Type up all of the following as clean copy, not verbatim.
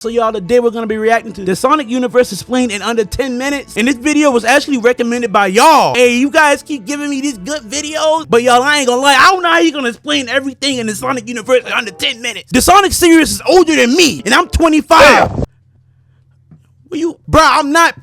So y'all, today we're gonna be reacting to the Sonic universe explained in under 10 minutes. And this video was actually recommended by y'all. Hey, you guys keep giving me these good videos, but y'all, I ain't gonna lie, I don't know how you gonna explain everything in the Sonic universe in under 10 minutes. The Sonic series is older than me, and I'm 25. Bro, I'm not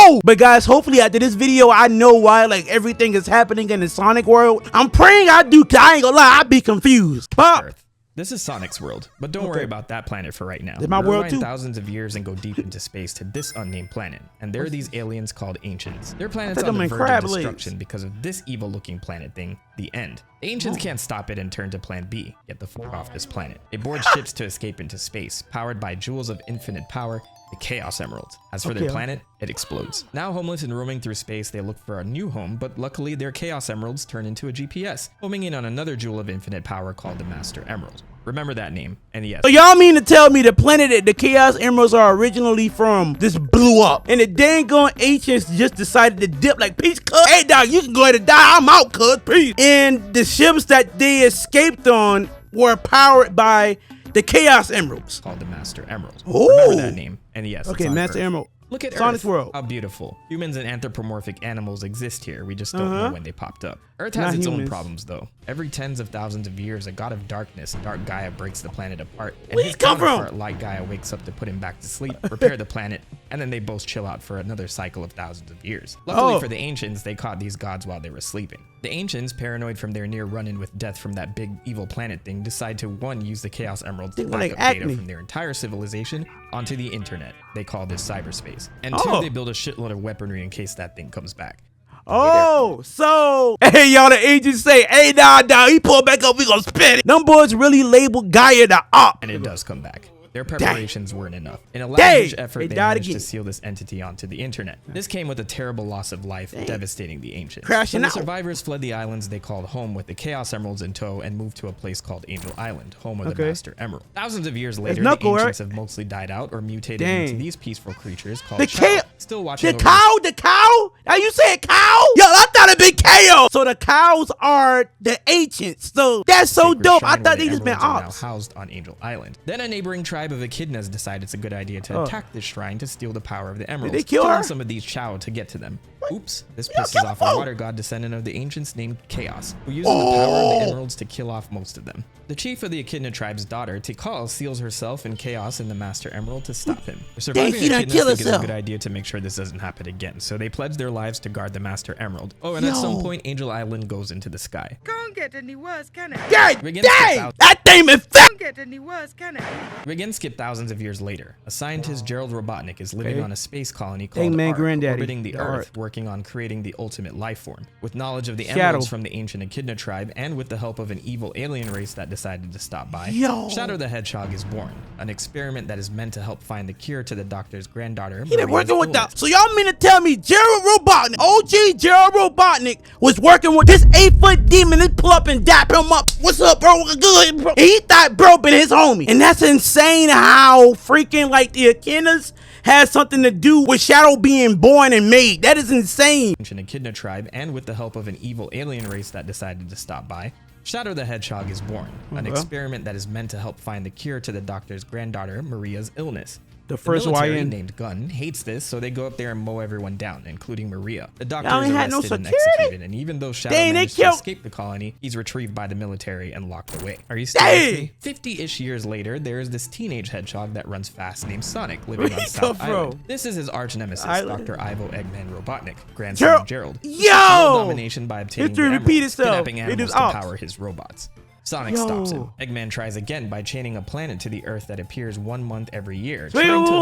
old. But guys, hopefully after this video, I know why like everything is happening in the Sonic world. I'm praying I do, cause I ain't gonna lie, I'd be confused. Pop. Earth. This is Sonic's world, but don't worry about that planet for right now. It's my world too. Thousands of years and go deep into space to this unnamed planet, and there are these aliens called Ancients. Their planet's on the verge of destruction because of this evil-looking planet thing, the End. The Ancients can't stop it and turn to Plan B, get the fuck off this planet. They board ships to escape into space, powered by jewels of infinite power, the Chaos Emeralds. As for their planet, it explodes. Now homeless and roaming through space, they look for a new home, but luckily their Chaos Emeralds turn into a GPS, homing in on another jewel of infinite power called the Master Emerald. Remember that name, and yes. So y'all mean to tell me the planet that the Chaos Emeralds are originally from just blew up, and the dang gone Ancients just decided to dip like, peace, cuz. Hey dog, you can go ahead and die, I'm out, cuz, peace. And the ships that they escaped on were powered by the Chaos Emeralds. Called the Master Emerald. Ooh. Remember that name, and yes. Okay, Master Emerald. Look at Sonic's Earth. world. How beautiful. Humans and anthropomorphic animals exist here. We just don't know when they popped up. Earth has its own problems, though. Every tens of thousands of years, a god of darkness, Dark Gaia, breaks the planet apart. And his counterpart, Light Gaia, wakes up to put him back to sleep, repair the planet, and then they both chill out for another cycle of thousands of years. Luckily for the Ancients, they caught these gods while they were sleeping. The Ancients, paranoid from their near run-in with death from that big evil planet thing, decide to, one, use the Chaos Emeralds to back up data from their entire civilization onto the internet. They call this cyberspace. And two, they build a shitload of weaponry in case that thing comes back. Oh, so hey y'all, the agents say, hey nah, he pull back up, we gonna spin it. Them boys really labeled Gaia the op. And it does come back. Their preparations weren't enough. In a last-ditch effort, they managed to seal this entity onto the internet. This came with a terrible loss of life, devastating the Ancients. When the survivors fled the islands they called home with the Chaos Emeralds in tow and moved to a place called Angel Island, home of the Master Emerald. Thousands of years later, the Ancients have mostly died out or mutated into these peaceful creatures called the still watching the cow? Now you said cow? Yo, I thought it'd be KO. So the cows are the Ancients. So that's so dope. I thought they just been ops. Now housed on Angel Island. Then a neighboring tribe of echidnas decide it's a good idea to attack this shrine to steal the power of the emeralds. Did they kill her? Some of these Chow to get to them. Oops, this pisses off a water god descendant of the Ancients named Chaos, who uses the power of the emeralds to kill off most of them. The chief of the Echidna tribe's daughter, Tikal, seals herself and Chaos in the Master Emerald to stop him. The surviving echidnas think it's a good idea to make sure this doesn't happen again, so they pledge their lives to guard the Master Emerald. Oh, and at some point, Angel Island goes into the sky. Can't get any worse, can it? Dang! That thing is Can't get any worse, can it? We again skip thousands of years later. A scientist, Gerald Robotnik, is living on a space colony called Eggman, orbiting the Earth, working on creating the ultimate life form. With knowledge of the emeralds from the ancient Echidna tribe, and with the help of an evil alien race that decided to stop by, Shadow the Hedgehog is born. An experiment that is meant to help find the cure to the doctor's granddaughter. He been working with that. So y'all mean to tell me Gerald Robotnik, OG Gerald Robotnik, was working with this 8-foot demon and pull up and dap him up? What's up, bro? Good, bro. And he thought bro been his homie. And that's insane how freaking like the Echidnas has something to do with Shadow being born and made. That is insane. Ancient Echidna tribe, and with the help of an evil alien race that decided to stop by, Shadow the Hedgehog is born. An experiment that is meant to help find the cure to the doctor's granddaughter, Maria's illness. The first military, named Gunn, hates this, so they go up there and mow everyone down, including Maria. The doctor is arrested and executed, and even though Shadow managed to escape the colony, he's retrieved by the military and locked away. Are you still with me? 50-ish years later, there is this teenage hedgehog that runs fast named Sonic, living on South Island. This is his arch nemesis, Dr. Ivo Eggman Robotnik, grandson of Gerald. Domination by obtaining the emeralds, kidnapping animals to power his robots. Sonic stops him. Eggman tries again by chaining a planet to the Earth that appears 1 month every year. Wait. Bro,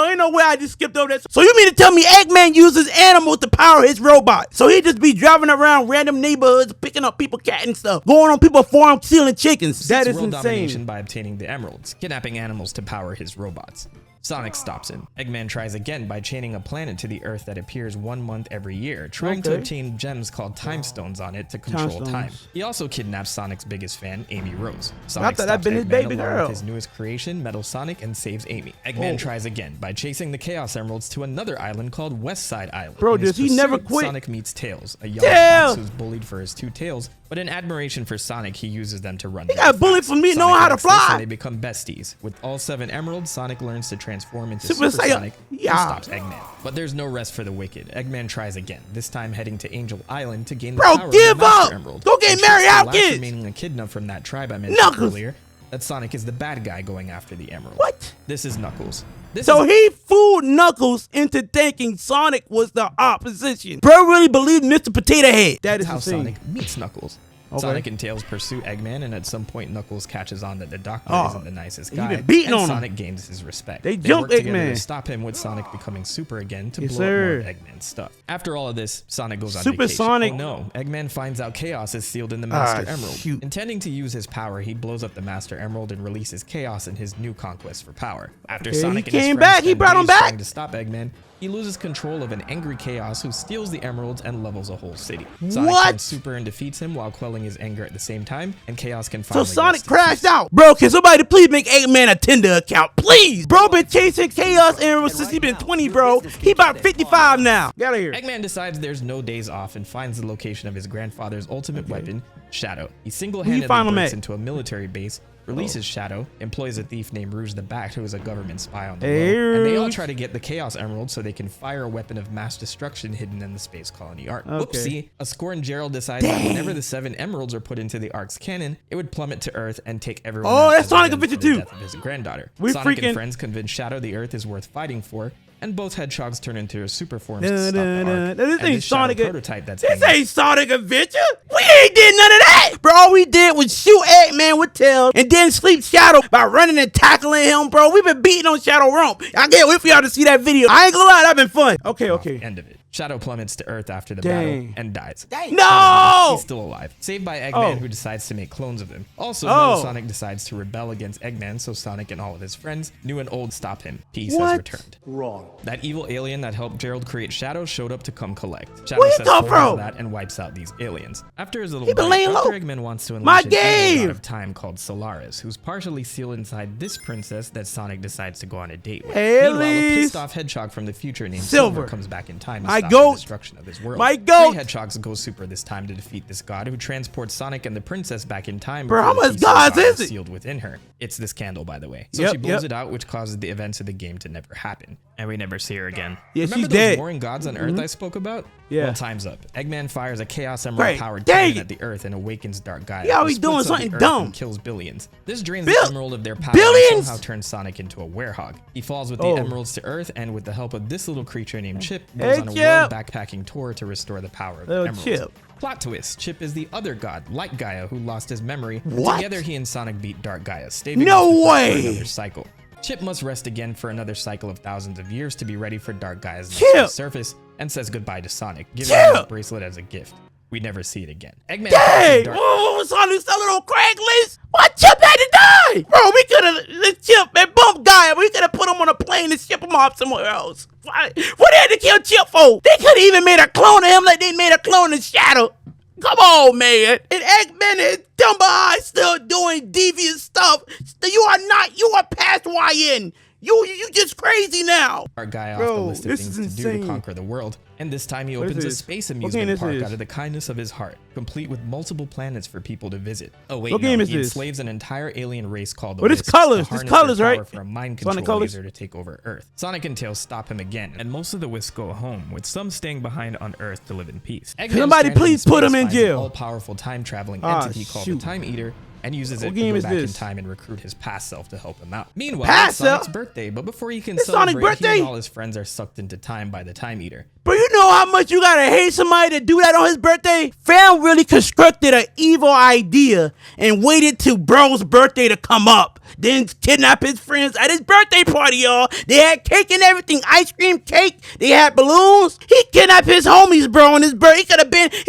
ain't no way I just skipped over that. So you mean to tell me Eggman uses animals to power his robot? So he just be driving around random neighborhoods, picking up people, cat and stuff, going on people's farms, stealing chickens. That is insane. Domination by obtaining the emeralds, kidnapping animals to power his robots. Sonic stops him. Eggman tries again by chaining a planet to the Earth that appears 1 month every year, trying to obtain gems called time stones on it to control time. He also kidnaps Sonic's biggest fan, Amy Rose. Sonic stops Eggman along with his newest creation, Metal Sonic, and saves Amy. Eggman tries again by chasing the Chaos Emeralds to another island called West Side Island. Bro, does he never quit? Sonic meets Tails, a young fox who's bullied for his 2 tails, But in admiration for Sonic, he uses them to run. He got bullied for me knowing how to fly. And they become besties. With all 7 emeralds, Sonic learns to transform into Super Sonic and stops Eggman. But there's no rest for the wicked. Eggman tries again, this time heading to Angel Island to gain the power of the Master Emerald. Go get Mary Hopkins! Remaining echidna from that tribe I mentioned earlier, that Sonic is the bad guy going after the emerald. What? This is Knuckles. So he fooled Knuckles into thinking Sonic was the opposition. Bro really believed Mr. Potato Head. That is how insane. Sonic meets Knuckles. Okay. Sonic and Tails pursue Eggman, and at some point Knuckles catches on that the Doctor isn't the nicest guy, been beating on Sonic him. gains his respect. They jump work together Eggman to stop him, with Sonic becoming super again to blow up more of Eggman's stuff. After all of this, Sonic goes on vacation. Sonic. Oh no, Eggman finds out Chaos is sealed in the Master Emerald. Shoot. Intending to use his power, he blows up the Master Emerald and releases Chaos in his new conquest for power. After Sonic and his friends back, he brought him back. Trying to stop Eggman, he loses control of an angry Chaos who steals the emeralds and levels a whole city. Sonic turns super and defeats him while quelling his anger at the same time, and Chaos can finally Sonic crashed out. Bro, can somebody please make Eggman a Tinder account? Please! Bro been chasing Chaos emeralds since he been 20, bro. He about 55 now. Get out of here. Eggman decides there's no days off and finds the location of his grandfather's ultimate weapon, Shadow. He single-handedly breaks into a military base, releases Shadow, employs a thief named Rouge the Bat, who is a government spy on the low, and they all try to get the Chaos Emerald so they can fire a weapon of mass destruction hidden in the space colony Ark. Whoopsie, a scorned Gerald decides that whenever the 7 emeralds are put into the Ark's cannon, it would plummet to Earth and take everyone out that's Sonic Adventure 2. Death of his granddaughter. Sonic and friends convince Shadow the Earth is worth fighting for, and both hedgehogs turn into super forms to stop the Ark. This ain't Sonic prototype that's This ain't Sonic Adventure. We ain't did none of that. Bro, all we did was shoot Eggman with Tails and then sleep Shadow by running and tackling him, bro. We been beating on Shadow Rump. I can't wait for y'all to see that video. I ain't gonna lie, that been fun. Okay. End of it. Shadow plummets to Earth after the battle and dies. No! He's still alive. Saved by Eggman, who decides to make clones of him. Also, Sonic decides to rebel against Eggman, so Sonic and all of his friends, new and old, stop him. Peace has returned. Wrong. That evil alien that helped Gerald create Shadow showed up to come collect. Shadow Where you sets come fire on from? that and wipes out these aliens. After his little He been break, laying Dr. low. Eggman wants to My unleash an evil game. god of time called Solaris, who's partially sealed inside this princess that Sonic decides to go on a date with. Meanwhile, a pissed off hedgehog from the future named Silver comes back in time to stop the destruction of his world. My goat. 3 hedgehogs go super this time to defeat this god, who transports Sonic and the princess back in time. Bro, how much gods is it? Sealed within her. It's this candle, by the way. So she blows it out, which causes the events of the game to never happen, and we never see her again. Yeah, Remember she's those dead. warring gods on Earth I spoke about? Yeah. Well, time's up. Eggman fires a Chaos Emerald powered cannon at the Earth and awakens Dark Gaia. He always doing something dumb. And kills billions. This drains the emerald of their power and somehow turns Sonic into a werehog. He falls with the emeralds to Earth, and with the help of this little creature named Chip, goes on a world backpacking tour to restore the power of the emeralds. Chip. Plot twist, Chip is the other god, like Gaia, who lost his memory. What? Together, he and Sonic beat Dark Gaia, staving No off the threat way! for another cycle. Chip must rest again for another cycle of thousands of years to be ready for Dark Gaia's next surface, and says goodbye to Sonic, giving him his bracelet as a gift. We never see it again. Eggman Sonic selling on Craigslist? What? Chip had to die! Bro, we could've Chip and bump Gaia. We could've put him on a plane and ship him off somewhere else. What they had to kill Chip for? They could've even made a clone of him like they made a clone of Shadow. Come on, man. And Eggman and dumb eyes still doing devious stuff. You are past YN. You just crazy now. Our guy off the list of things to do to conquer the world. And this time he opens a space amusement park out of the kindness of his heart, complete with multiple planets for people to visit. Oh wait, no, he enslaves an entire alien race called the Wisps. It's colors, right? For a mind control laser to take over Earth. Sonic and Tails stop him again, and most of the Wisps go home, with some staying behind on Earth to live in peace. Somebody please put him in jail. An all-powerful time-traveling entity called the Time Eater, and uses it to go back in time and recruit his past self to help him out. Meanwhile, it's Sonic's birthday, but before he can celebrate, he and all his friends are sucked into time by the Time Eater. But you know how much you gotta hate somebody to do that on his birthday? Fam really constructed an evil idea and waited till bro's birthday to come up. Then kidnap his friends at his birthday party, y'all. They had cake and everything, ice cream, cake. They had balloons. He kidnapped his homies, bro, on his birthday. He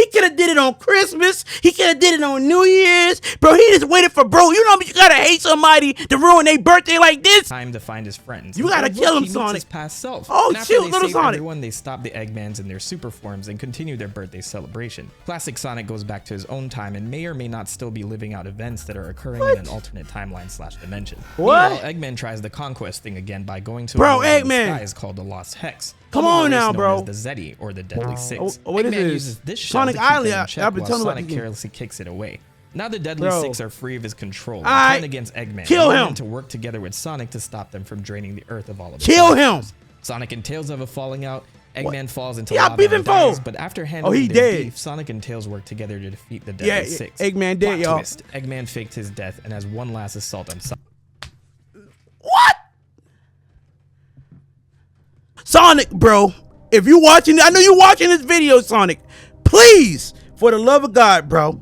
could have did it on Christmas. He could have did it on New Year's. Bro, he just waited for bro. You know you gotta hate somebody to ruin their birthday like this. Time to find his friends. You gotta kill him, He meets Sonic. his past self. Oh, and after shoot, they little save Sonic. everyone, they stop the Eggmans in their super forms and continue their birthday celebration. Classic Sonic goes back to his own time and may or may not still be living out events that are occurring in an alternate timeline/dimension. What? Meanwhile, Eggman tries the conquest thing again by going to Bro, a world in the Eggman. skies called the Lost Hex. Come Formerly on now, known bro. as the Zeti, or the Deadly Six. What is Eggman this? uses this shell Sonic to keep Island. them in check I've been while telling about Sonic this game. carelessly kicks it away. Now the Deadly Bro. Six are free of his control and Alright. turn against Eggman. Kill and want him. to work together with Sonic to stop them from draining the Earth of all of its Kill resources. him. Sonic and Tails have a falling out. Eggman falls into Yeah, lava beef and and dies, foe. but after handling he their dead. beef, Sonic and Tails work together to defeat the Yeah, Deadly Six. Eggman dead, Plot y'all. twist, Eggman faked his death and has one last assault on Sonic. What? Sonic, bro. If you watching, I know you watching this video, Sonic. Please, for the love of God, bro.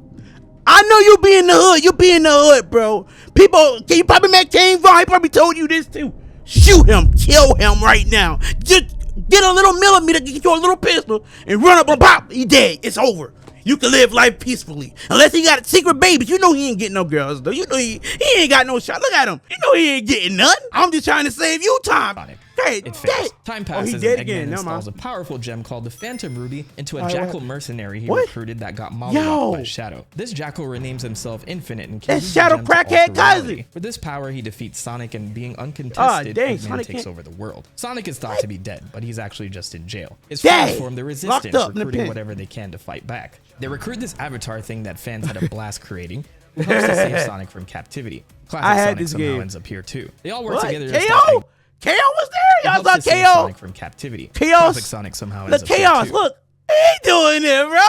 I know you be in the hood. You be in the hood, bro. People, can you probably make King Von? He probably told you this too. Shoot him. Kill him right now. Just get a little millimeter, get you a little pistol, and run up and pop. He dead. It's over. You can live life peacefully. Unless he got secret babies. You know he ain't getting no girls, though. You know he ain't got no shot. Look at him. You know he ain't getting nothing. I'm just trying to save you time. Sonic. Hey, It fails. Time passes he dead and Eggman again. Never installs mind. a powerful gem called the Phantom Ruby into a Alright, jackal what? mercenary he What? recruited that got modeled Yo. off by Shadow. This jackal renames himself Infinite and can That's use the Shadow gem to crackhead alter reality. cousin. For this power, he defeats Sonic, and being uncontested, dang, Eggman Sonic takes can't- over the world. Sonic is thought to be dead, but he's actually just in jail. His Dang, friends form the locked Resistance, up in the recruiting pen. whatever they can to fight back. They recruit this avatar thing that fans had a blast creating, who helps to save Sonic from captivity. Classic I had Sonic this somehow game. ends up here too. They all work What? together to stop KO? KO was there? Y'all helps saw to save KO? Sonic from captivity. Chaos. Classic Sonic somehow ends Look, up here, Chaos, too. look. He doing it, bro.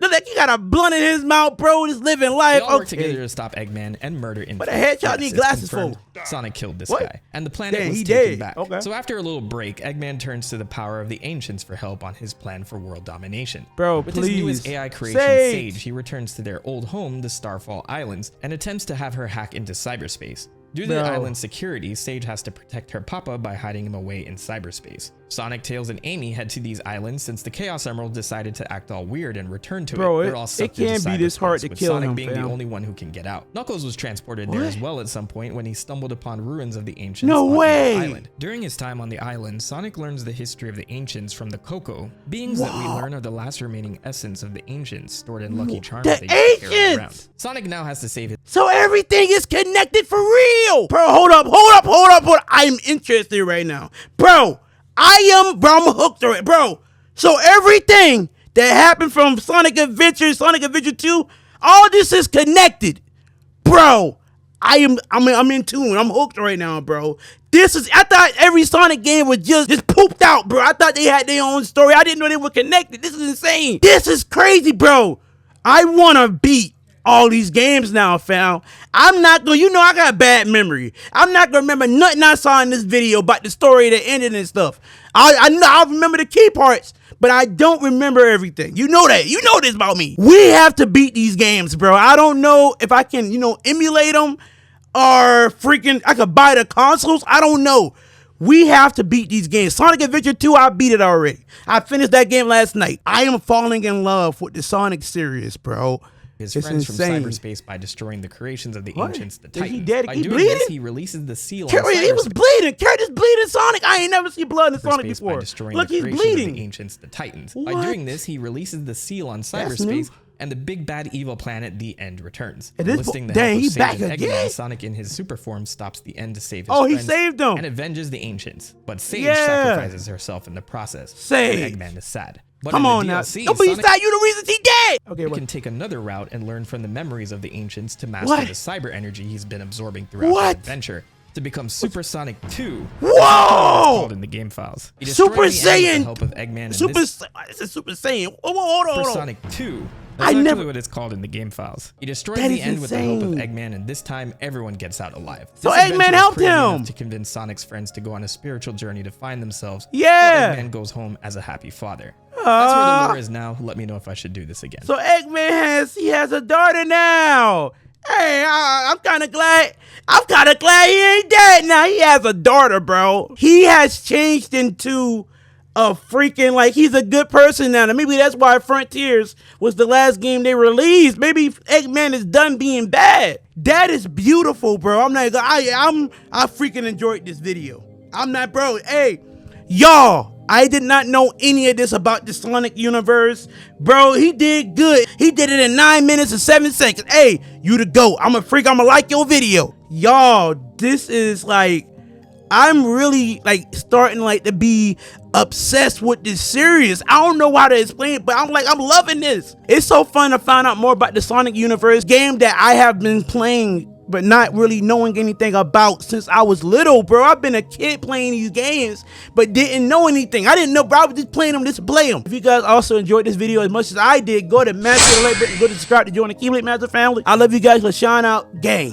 Look like he got a blunt in his mouth, bro. Just living They life. all work together to stop Eggman and murder Infinite. But a headshot need it's glasses confirmed for. Sonic killed this What? guy, and the planet Dang, was he taken dead. back. Okay. So after a little break, Eggman turns to the power of the Ancients for help on his plan for world domination. Bro, With his newest please. AI creation, Sage. Sage, he returns to their old home, the Starfall Islands, and attempts to have her hack into cyberspace. Due to the Bro. island's security, Sage has to protect her papa by hiding him away in cyberspace. Sonic, Tails, and Amy head to these islands since the Chaos Emerald decided to act all weird and return to Bro, it. They're it- all it sucked into can't be this hard cyberspace, to with kill Sonic him, being fam. the only one who can get out. Knuckles was transported there What? as well at some point when he stumbled upon ruins of the ancients No on the way. island. During his time on the island, Sonic learns the history of the ancients from the Coco, beings that we learn are the last remaining essence of the ancients stored in Lucky Charms The they used to carry ancients! around. Sonic now has to save his So everything is connected for real. Bro, hold up. I'm interested right now. Bro, I'm hooked already. Bro, so everything that happened from Sonic Adventure 2, all this is connected. Bro, I'm in tune. I'm hooked right now, bro. I thought every Sonic game was just pooped out, bro. I thought they had their own story. I didn't know they were connected. This is insane. This is crazy, bro. I want to beat all these games now, fam. I'm not gonna, I got a bad memory. I'm not gonna remember nothing I saw in this video about the story, the ending and stuff. I'll remember the key parts, but I don't remember everything. You know that. You know this about me. We have to beat these games, bro. I don't know if I can, emulate them or freaking, I could buy the consoles. I don't know. We have to beat these games. Sonic Adventure 2, I beat it already. I finished that game last night. I am falling in love with the Sonic series, bro. his It's friends insane. from cyberspace by destroying the creations of the What? ancients, the Is he Titans. dead? By He doing bleeding? this, he releases the seal on Carry, he was cyberspace bleeding. Curtis bleeding Sonic. I ain't never seen blood in Sonic by before. destroying Look, the he's creations of the bleeding. ancients, the Titans. What? By doing this, he releases the seal on That's cyberspace, new. and the big bad evil planet, the End, returns. And this Enlisting the dang, help he of Sage back and again? Eggman, Sonic in his super form stops the End to save his Oh, he friends saved them. and avenges the ancients. But Sage Yeah. sacrifices herself in the process. Sage. And Eggman is sad. But Come in the on now. DLC, Don't be Sonic sad. You the reason he dead. Okay, can what? take another route and learn from the memories of the ancients to master What? the cyber energy he's been absorbing throughout What? his adventure to become Super Sonic 2. Whoa! Called in the game files. He destroys Super the End with Saiyan. the help of Eggman and Super. this It's a Super Saiyan. Hold on. Super Sonic 2. I That's actually never- what it's called in the game files. He destroys That the is End with the help of insane. Eggman, and this time everyone gets out alive. So This Eggman adventure is helped crazy enough him. to convince Sonic's friends to go on a spiritual journey to find themselves. Yeah. While Eggman goes home as a happy father. That's where the lore is now. Let me know if I should do this again. So Eggman has a daughter now. Hey, I'm kind of glad. He ain't dead now. He has a daughter, bro. He has changed into a freaking, like, he's a good person now. And maybe that's why Frontiers was the last game they released. Maybe Eggman is done being bad. That is beautiful, bro. I'm not, I freaking enjoyed this video. I'm not, bro. Hey, y'all, I did not know any of this about the Sonic universe. Bro, he did good. He did it in 9 minutes and 7 seconds. Hey, you the GOAT. I'm a freak. I'm gonna like your video. Y'all, this is like, I'm really like starting like to be obsessed with this series. I don't know how to explain it, but I'm loving this. It's so fun to find out more about the Sonic universe, game that I have been playing but not really knowing anything about since I was little, bro. I've been a kid playing these games, but didn't know anything. I didn't know, bro. I was just playing them just to play them. If you guys also enjoyed this video as much as I did, go to smash the like button, go to subscribe to join the Keep It Master family. I love you guys. Let's shine out, gang.